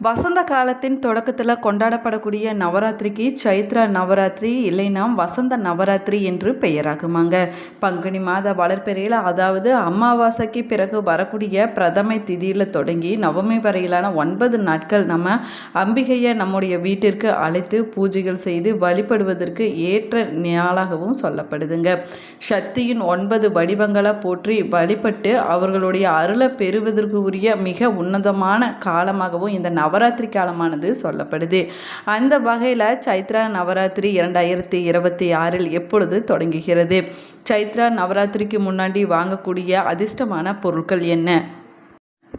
வசந்த காலத்தின் தொடக்கத்தில் கொண்டாடப்படக்கூடிய நவராத்திரிக்கு சைத்ரா நவராத்திரி இல்லைனா வசந்த நவராத்திரி என்று பெயராகுமாங்க. பங்குனி மாத வளர்பிறையில், அதாவது அமாவாசைக்கு பிறகு வரக்கூடிய பிரதமை திதியில் தொடங்கி நவமி வரையிலான 9 நாட்கள் நம்ம அம்பிகையை நம்முடைய வீட்டிற்கு அழைத்து பூஜைகள் செய்து வழிபடுவதற்கு ஏற்ற நாளாகவும் சொல்லப்படுதுங்க. சக்தியின் 9 வடிவங்களை போற்றி வழிபட்டு அவர்களுடைய அருளை பெறுவதற்கு உரிய மிக உன்னதமான காலமாகவும் இந்த நவராத்திரி காலமானது சொல்லப்படுது. அந்த வகையில் சைத்ரா நவராத்திரி 2026 எப்பொழுது தொடங்குகிறது? சைத்ரா நவராத்திரிக்கு முன்னாடி வாங்கக்கூடிய அதிர்ஷ்டமான பொருட்கள் என்ன?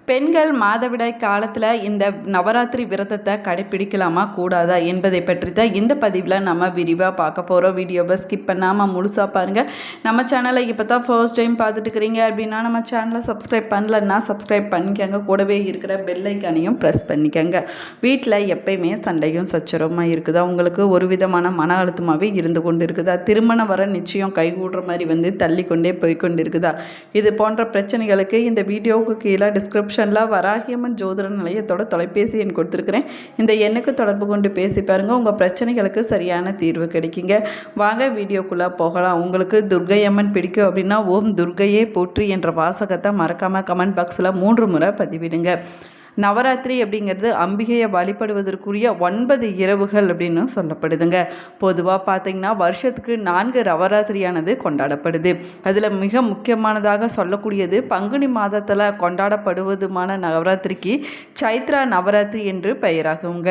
பெண்கள் மாதவிடாய் காலத்தில் இந்த நவராத்திரி விரதத்தை கடைப்பிடிக்கலாமா கூடாதா என்பதை பற்றி தான் இந்த பதிவில் நம்ம விரிவாக பார்க்க போகிறோம். வீடியோவை ஸ்கிப் பண்ணாமல் முழுசாக பாருங்கள். நம்ம சேனலை இப்போ தான் ஃபர்ஸ்ட் டைம் பார்த்துட்டு இருக்கிறீங்க அப்படின்னா நம்ம சேனலை சப்ஸ்கிரைப் பண்ணலன்னா சப்ஸ்கிரைப் பண்ணிக்கோங்க. கூடவே இருக்கிற பெல் ஐக்கானையும் ப்ரெஸ் பண்ணிக்கோங்க. வீட்டில் எப்பயுமே சண்டையும் சச்சரவுமாக இருக்குதா? உங்களுக்கு ஒரு விதமான மன அழுத்தமாகவே இருந்து கொண்டு இருக்குதா? திருமணம் வர நிச்சயம் கைகூடுற மாதிரி தள்ளி கொண்டே போய்கொண்டு இருக்குதா? இது போன்ற பிரச்சனைகளுக்கு இந்த வீடியோவுக்கு கீழே டிஸ்கிரிப்ஷனில் வராகியம்மன் ஜோதிட நிலையத்தோட தொலைபேசி எண் கொடுத்துருக்கிறேன். இந்த எண்ணுக்கு தொடர்பு கொண்டு பேசி பாருங்கள். உங்கள் பிரச்சனைகளுக்கு சரியான தீர்வு கிடைக்குங்க. வாங்க வீடியோக்குள்ளே போகலாம். உங்களுக்கு துர்க்கை அம்மன் பிடிக்கும் அப்படின்னா ஓம் துர்க்கையே போற்றி என்ற வாசகத்தை மறக்காமல் கமெண்ட் பாக்ஸில் 3 முறை பதிவிடுங்க. நவராத்திரி அப்படிங்கிறது அம்பிகையை வழிபடுவதற்குரிய 9 இரவுகள் அப்படின்னு சொல்லப்படுதுங்க. பொதுவாக பார்த்திங்கன்னா வருஷத்துக்கு 4 நவராத்திரியானது கொண்டாடப்படுது. அதில் மிக முக்கியமானதாக சொல்லக்கூடியது பங்குனி மாதத்தில் கொண்டாடப்படுவதுமான நவராத்திரிக்கு சைத்ரா நவராத்திரி என்று பெயராகுங்க.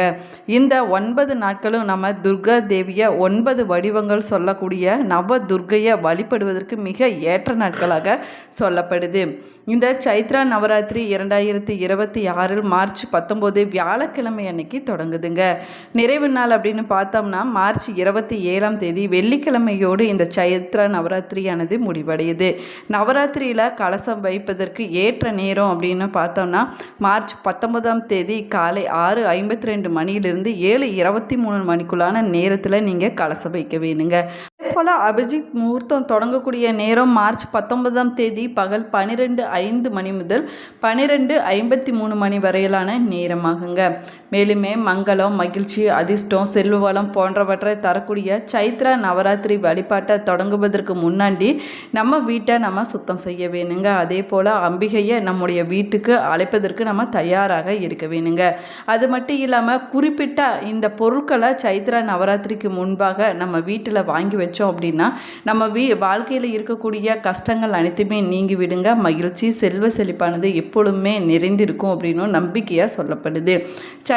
இந்த 9 நாட்களும் நம்ம துர்கா தேவியை 9 வடிவங்கள் சொல்லக்கூடிய நவ துர்க்கையை வழிபடுவதற்கு மிக ஏற்ற நாட்களாக சொல்லப்படுது. இந்த சைத்ரா நவராத்திரி 2026 மார்ச் 19 வியாழக்கிழமை அன்னைக்கு தொடங்குதுங்க. நிறைவு நாள் அப்படின்னு பார்த்தோம்னா மார்ச் 27ஆம் தேதி வெள்ளிக்கிழமையோடு இந்த சைத்ரா நவராத்திரியானது முடிவடையுது. நவராத்திரியில் கலசம் வைப்பதற்கு ஏற்ற நேரம் அப்படின்னு பார்த்தோம்னா மார்ச் 19ஆம் தேதி காலை 6:52 மணியிலிருந்து 7:23 மணிக்குள்ளான நேரத்தில் நீங்கள் கலசம் வைக்க வேணுங்க. அதேபோல் அபிஜித் முகூர்த்தம் தொடங்கக்கூடிய நேரம் மார்ச் 19ஆம் தேதி பகல் 12:05 மணி முதல் 12:53 மணி வரையிலான நேரமாகுங்க. மேலுமே மங்களம், மகிழ்ச்சி, அதிர்ஷ்டம், செல்வ வளம் போன்றவற்றை தரக்கூடிய சைத்ரா நவராத்திரி வழிபாட்டை தொடங்குவதற்கு முன்னாடி நம்ம வீட்டை நம்ம சுத்தம் செய்ய வேணுங்க. அதே போல் அம்பிகையை நம்முடைய வீட்டுக்கு அழைப்பதற்கு நம்ம தயாராக இருக்க வேணுங்க. அது மட்டும் இல்லாமல் குறிப்பிட்ட இந்த பொருட்களை சைத்ரா நவராத்திரிக்கு முன்பாக நம்ம வீட்டில் வாங்கி வச்சோம் அப்படின்னா நம்ம வாழ்க்கையில் இருக்கக்கூடிய கஷ்டங்கள் அனைத்துமே நீங்கி விடுங்க. மகிழ்ச்சி, செல்வ செழிப்பானது எப்பொழுதுமே நிறைந்திருக்கும் அப்படின்னு நம்பிக்கையாக சொல்லப்படுது.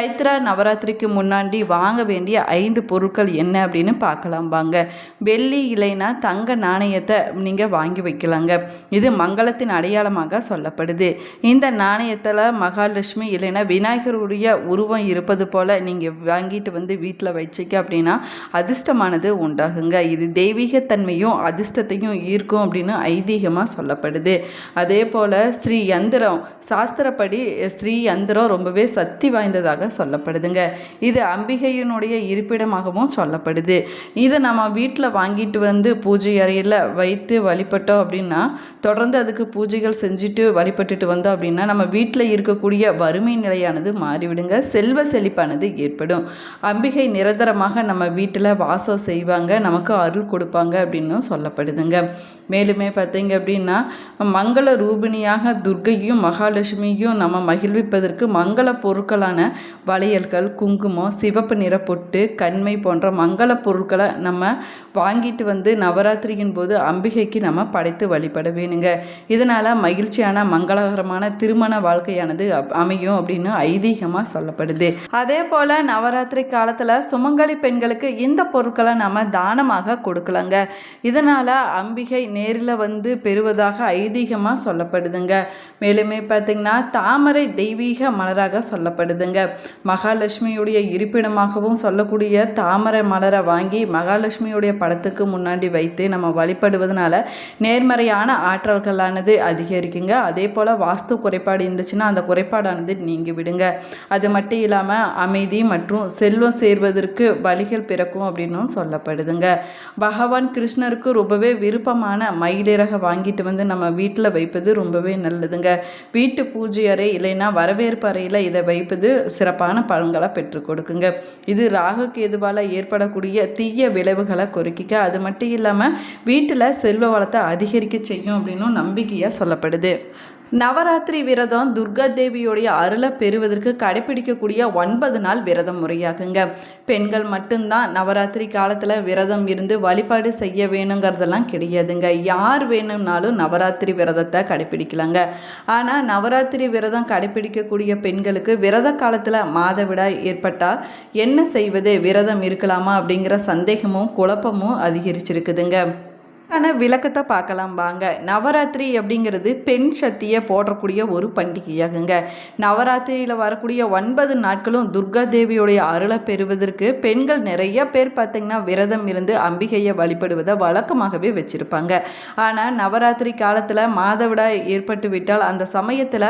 சைத்ரா நவராத்திரிக்கு முன்னாடி வாங்க வேண்டிய 5 பொருட்கள் என்ன அப்படின்னு பார்க்கலாம் வாங்க. வெள்ளி இல்லைனா தங்க நாணயத்தை நீங்கள் வாங்கி வைக்கலாங்க. இது மங்களத்தின் அடையாளமாக சொல்லப்படுது. இந்த நாணயத்தில் மகாலட்சுமி இல்லைனா விநாயகருடைய உருவம் இருப்பது போல் நீங்கள் வாங்கிட்டு வீட்டில் வச்சிக்க அப்படின்னா அதிர்ஷ்டமானது உண்டாகுங்க. இது தெய்வீகத்தன்மையும் அதிர்ஷ்டத்தையும் ஈர்க்கும் அப்படின்னு ஐதீகமாக சொல்லப்படுது. அதே போல் ஸ்ரீ யந்திரம், சாஸ்திரப்படி ஸ்ரீ யந்திரம் ரொம்பவே சக்தி வாய்ந்ததாக சொல்லப்படுதுங்க. இது அம்பிகையினுடைய இருப்பிடமாகவும் சொல்லப்படுது. இதை நம்ம வீட்டில் வாங்கிட்டு பூஜை அறையில் வைத்து வழிபட்டோம் அப்படின்னா தொடர்ந்து அதுக்கு பூஜைகள் செஞ்சுட்டு வழிபட்டுட்டு வந்தோம் அப்படின்னா நம்ம வீட்டில் இருக்கக்கூடிய வறுமை நிலையானது மாறிவிடுங்க. செல்வ செழிப்பானது ஏற்படும். அம்பிகை நிரந்தரமாக நம்ம வீட்டில் வாசம் செய்வாங்க, நமக்கு அருள் கொடுப்பாங்க அப்படின்னு சொல்லப்படுதுங்க. மேலுமே பார்த்தீங்க அப்படின்னா மங்கள ரூபிணியாக துர்க்கையும் மகாலட்சுமியும் நம்ம மகிழ்விப்பதற்கு மங்கள பொருட்களான வளையல்கள், குங்குமம், சிவப்பு நிற பொட்டு, கண்மை போன்ற மங்கள பொருட்களை நம்ம வாங்கிட்டு நவராத்திரியின் போது அம்பிகைக்கு நம்ம படைத்து வழிபட வேணுங்க. இதனால் மகிழ்ச்சியான மங்களகரமான திருமண வாழ்க்கையானது அமையும் அப்படின்னு ஐதீகமாக சொல்லப்படுது. அதே போல் நவராத்திரி காலத்தில் சுமங்கலி பெண்களுக்கு இந்த பொருட்களை நம்ம தானமாக கொடுக்கலாங்க. இதனால் அம்பிகை நேரில் பெறுவதாக ஐதீகமாக சொல்லப்படுதுங்க. மேலுமே பார்த்திங்கன்னா தாமரை தெய்வீக மலராக சொல்லப்படுதுங்க. மகாலட்சுமியுடைய இருப்பிடமாகவும் சொல்லக்கூடிய தாமரை மலரை வாங்கி மகாலட்சுமியுடைய படத்துக்கு முன்னாடி வைத்து நம்ம வழிபடுவதனால நேர்மறையான ஆற்றல்களானது அதிகரிக்குங்க. அதே போல் வாஸ்து குறைபாடு இருந்துச்சுன்னா அந்த குறைபாடானது நீங்கி விடுங்க. அது மட்டும் இல்லாமல் அமைதி மற்றும் செல்வம் சேர்வதற்கு வழிகள் பிறக்கும் அப்படின்னும் சொல்லப்படுதுங்க. பகவான் கிருஷ்ணருக்கு ரொம்பவே விருப்பமான மயிலிறகை வாங்கிட்டு வந்து நம்ம வீட்டில் வைப்பது ரொம்பவே நல்லதுங்க. வீட்டு பூஜை அறை இல்லைன்னா வரவேற்பு அறையில் இதை வைப்பது சிறப்பான பலன்களை பெற்றுக் கொடுக்குங்க. இது ராகு கேதுவால் ஏற்படக்கூடிய தீய விளைவுகளை குறைக்க, அது மட்டும் இல்லாமல் வீட்டில் செல்வ வளத்தை அதிகரிக்க செய்யும் அப்படின்னும் நம்பிக்கையாக சொல்லப்படுது. நவராத்திரி விரதம் துர்கா தேவியோடைய அருளை பெறுவதற்கு கடைபிடிக்கக்கூடிய 9 நாள் விரதம் முறையாகுங்க. பெண்கள் மட்டும்தான் நவராத்திரி காலத்தில் விரதம் இருந்து வழிபாடு செய்ய வேணுங்கிறதெல்லாம் கிடையாதுங்க. யார் வேணும்னாலும் நவராத்திரி விரதத்தை கடைபிடிக்கலாங்க. ஆனால் நவராத்திரி விரதம் கடைபிடிக்கக்கூடிய பெண்களுக்கு விரத காலத்தில் மாதவிடாய் ஏற்பட்டால் என்ன செய்வது, விரதம் இருக்கலாமா அப்படிங்கிற சந்தேகமும் குழப்பமும் அதிகரிச்சிருக்குதுங்க. ஆனால் விளக்கத்தை பார்க்கலாம் வாங்க. நவராத்திரி அப்படிங்கிறது பெண் சக்தியை போற்றக்கூடிய ஒரு பண்டிகையாகுங்க. நவராத்திரியில் வரக்கூடிய 9 நாட்களும் துர்கா தேவியோடைய அருளை பெறுவதற்கு பெண்கள் நிறைய பேர் பார்த்திங்கன்னா விரதம் இருந்து அம்பிகையை வழிபடுவதை வழக்கமாகவே வச்சுருப்பாங்க. ஆனால் நவராத்திரி காலத்தில் மாதவிடாய் ஏற்பட்டு விட்டால் அந்த சமயத்தில்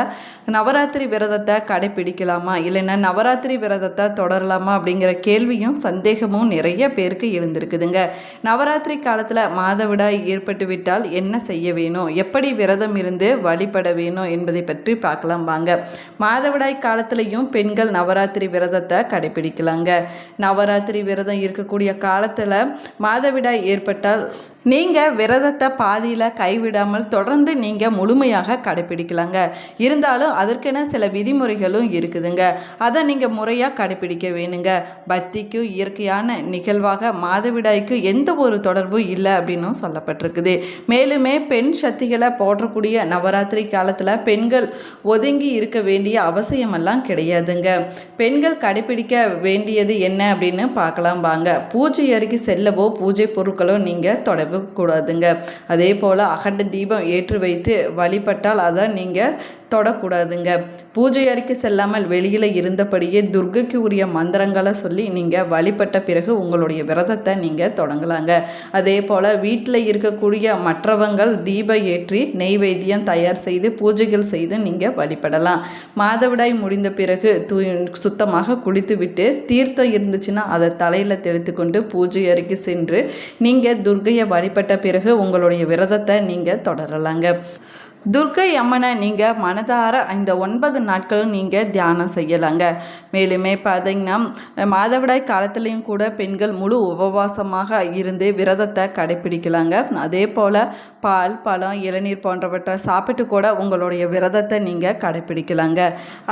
நவராத்திரி விரதத்தை கடைபிடிக்கலாமா இல்லைன்னா நவராத்திரி விரதத்தை தொடரலாமா அப்படிங்கிற கேள்வியும் சந்தேகமும் நிறைய பேருக்கு எழுந்திருக்குதுங்க. நவராத்திரி காலத்தில் மாதவிடாய் ஏற்பட்டுவிட்டால் என்ன செய்ய வேணும், எப்படி விரதம் இருந்து வழிபட வேணும் என்பதை பற்றி பார்க்கலாம் வாங்க. மாதவிடாய் காலத்திலையும் பெண்கள் நவராத்திரி விரதத்தை கடைபிடிக்கலாங்க. நவராத்திரி விரதம் இருக்கக்கூடிய காலத்தில் மாதவிடாய் ஏற்பட்டால் நீங்கள் விரதத்தை பாதியில் கைவிடாமல் தொடர்ந்து நீங்கள் முழுமையாக கடைப்பிடிக்கலாங்க. இருந்தாலும் அதற்கென சில விதிமுறைகளும் இருக்குதுங்க. அதை நீங்கள் முறையாக கடைப்பிடிக்க வேணுங்க. பக்திக்கு இயற்கையான நிகழ்வாக மாதவிடாய்க்கு எந்த ஒரு தொடர்பும் இல்லை அப்படின்னும் சொல்லப்பட்டிருக்குது. மேலுமே பெண் சக்திகளை போற்றக்கூடிய நவராத்திரி காலத்தில் பெண்கள் ஒதுங்கி இருக்க வேண்டிய அவசியமெல்லாம் கிடையாதுங்க. பெண்கள் கடைப்பிடிக்க வேண்டியது என்ன அப்படின்னு பார்க்கலாம் வாங்க. பூஜை அறைக்கு செல்லவோ பூஜை பொருட்களோ நீங்கள் தொடர்பு கூடாதுங்க. அதே போல் அகண்ட தீபம் ஏற்றி வைத்து வழிபட்டால் அதை நீங்கள் தொடக்கூடாதுங்க. பூஜை அறைக்கு செல்லாமல் வெளியில் இருந்தபடியே துர்கைக்கு உரிய மந்திரங்களை சொல்லி நீங்கள் வழிபட்ட பிறகு உங்களுடைய விரதத்தை நீங்கள் தொடங்கலாங்க. அதே போல் வீட்டில் இருக்கக்கூடிய மற்றவங்கள் தீபம் ஏற்றி நெய்வேத்தியம் தயார் செய்து பூஜைகள் செய்து நீங்கள் வழிபடலாம். மாதவிடாய் முடிந்த பிறகு சுத்தமாக குளித்து விட்டு தீர்த்தம் இருந்துச்சுன்னா அதை தலையில் தெளித்து கொண்டு பூஜை அறைக்கு சென்று நீங்கள் துர்கையை வழிபட்ட பிறகு உங்களுடைய விரதத்தை நீங்கள் தொடரலாங்க. துர்க்கை அம்மனை நீங்கள் மனதார இந்த 9 நாட்களும் நீங்கள் தியானம் செய்யலாங்க. மேலுமே பார்த்தீங்கன்னா மாதவிடாய் காலத்துலேயும் கூட பெண்கள் முழு உபவாசமாக இருந்து விரதத்தை கடைப்பிடிக்கலாங்க. அதே போல் பால், பழம், இளநீர் போன்றவற்றை சாப்பிட்டு கூட உங்களுடைய விரதத்தை நீங்கள் கடைப்பிடிக்கலாங்க.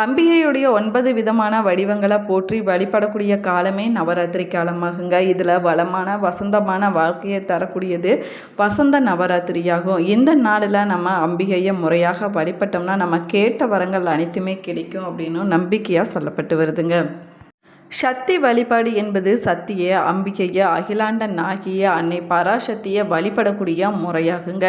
அம்பிகையுடைய 9 விதமான வடிவங்களை போற்றி வழிபடக்கூடிய காலமே நவராத்திரி காலமாகுங்க. இதில் வளமான வசந்தமான வாழ்க்கையை தரக்கூடியது வசந்த நவராத்திரியாகும். இந்த நாளில் நம்ம அம்பிகை முறையாக வழிபட்டோம்னா நம்ம கேட்ட வரங்கள் அனைத்துமே கிடைக்கும் அப்படின்னு நம்பிக்கையாக சொல்லப்பட்டு வருதுங்க. சக்தி வழிபாடு என்பது சக்தியை, அம்பிகையை, அகிலாண்ட நாகிய அன்னை பராசக்தியை வழிபடக்கூடிய முறையாகுங்க.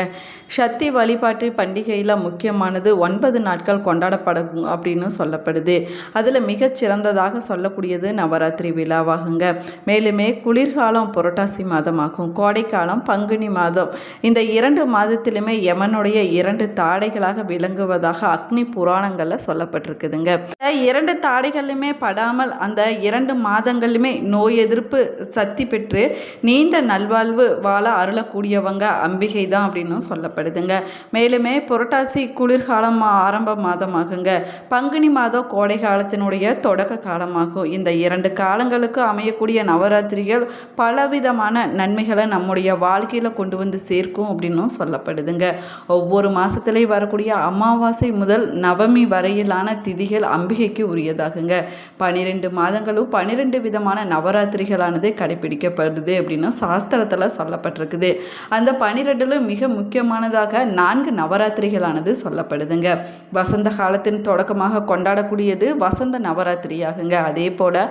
சக்தி வழிபாட்டு பண்டிகையில் முக்கியமானது 9 நாட்கள் கொண்டாடப்படும் அப்படின்னு சொல்லப்படுது. அதில் மிகச்சிறந்ததாக சொல்லக்கூடியது நவராத்திரி விழாவாகுங்க. மேலுமே குளிர்காலம் புரட்டாசி மாதமாகும், கோடைக்காலம் பங்குனி மாதம். இந்த 2 மாதத்திலுமே யமனுடைய 2 தாடைகளாக விளங்குவதாக அக்னி புராணங்களில் சொல்லப்பட்டிருக்குதுங்க. 2 தாடைகளுமே படாமல் அந்த 2 மாதங்களுமே நோய் எதிர்ப்பு சக்தி பெற்று நீண்ட நல்வாழ்வு வாழ அருளக்கூடியவங்க அம்பிகை தான் அப்படின்னு சொல்லப்படுதுங்க. மேலுமே புரட்டாசி குளிர்காலம் ஆரம்ப மாதமாகுங்க. பங்குனி மாதம் கோடை காலத்தினுடைய தொடக்க காலமாகும். இந்த 2 காலங்களுக்கு அமையக்கூடிய நவராத்திரிகள் பலவிதமான நன்மைகளை நம்முடைய வாழ்க்கையில் கொண்டு வந்து சேர்க்கும் அப்படின்னும் சொல்லப்படுதுங்க. ஒவ்வொரு மாதத்துலேயும் வரக்கூடிய அமாவாசை முதல் நவமி வரையிலான திதிகள் அம்பிகைக்கு உரியதாகுங்க. 12 மாதங்களும் 12 விதமான நவராத்திரிகளானது கடைபிடிக்கப்படுது அப்படின்னு சாஸ்திரத்தில் சொல்லப்பட்டிருக்குது. அந்த 12 மிக முக்கியமானதாக 4 நவராத்திரிகளானது சொல்லப்படுதுங்க. வசந்த காலத்தின் தொடக்கமாக கொண்டாடக்கூடியது வசந்த நவராத்திரியாகுங்க. அதே போல்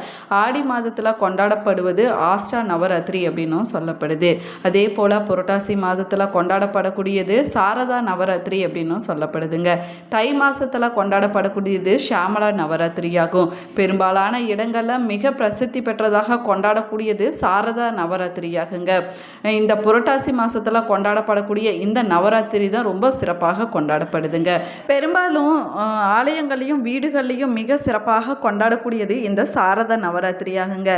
ஆடி மாதத்தில் கொண்டாடப்படுவது ஆஷ்டா நவராத்திரி அப்படின்னும் சொல்லப்படுது. அதே போல் புரட்டாசி மாதத்தில் கொண்டாடப்படக்கூடியது சாரதா நவராத்திரி அப்படின்னும் சொல்லப்படுதுங்க. தை மாதத்தில் கொண்டாடப்படக்கூடியது ஷியாமலா நவராத்திரியாகும். பெரும்பாலான இடங்களில் மிக பிரசித்தி பெற்றதாக கொண்டாடக்கூடியது சாரதா நவராத்திரியாகுங்க. இந்த புரட்டாசி மாதத்தில் கொண்டாடப்படக்கூடிய இந்த நவராத்திரி தான் ரொம்ப சிறப்பாக கொண்டாடப்படுதுங்க. பெரும்பாலும் ஆலயங்களையும் வீடுகள்லையும் மிக சிறப்பாக கொண்டாடக்கூடியது இந்த சாரதா நவராத்திரியாகுங்க.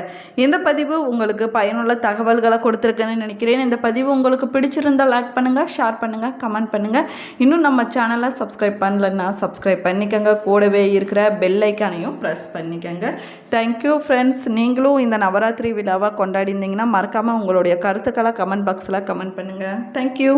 இந்த பதிவு உங்களுக்கு பயனுள்ள தகவல்களை கொடுத்துருக்கேன்னு நினைக்கிறேன். இந்த பதிவு உங்களுக்கு பிடிச்சிருந்தால் லைக் பண்ணுங்கள், ஷேர் பண்ணுங்கள், கமெண்ட் பண்ணுங்கள். இன்னும் நம்ம சேனலை சப்ஸ்கிரைப் பண்ணலன்னா சப்ஸ்கிரைப் பண்ணிக்கோங்க. கூடவே இருக்கிற பெல் ஐக்கானையும் ப்ரெஸ் பண்ணிக்கோங்க. Thank you friends. நீங்களும் இந்த நவராத்திரி விழாவை கொண்டாடிருந்தீங்கன்னா மறக்காமல் உங்களுடைய கருத்துக்களை கமெண்ட் பாக்ஸில் கமெண்ட் பண்ணுங்கள். தேங்க்யூ.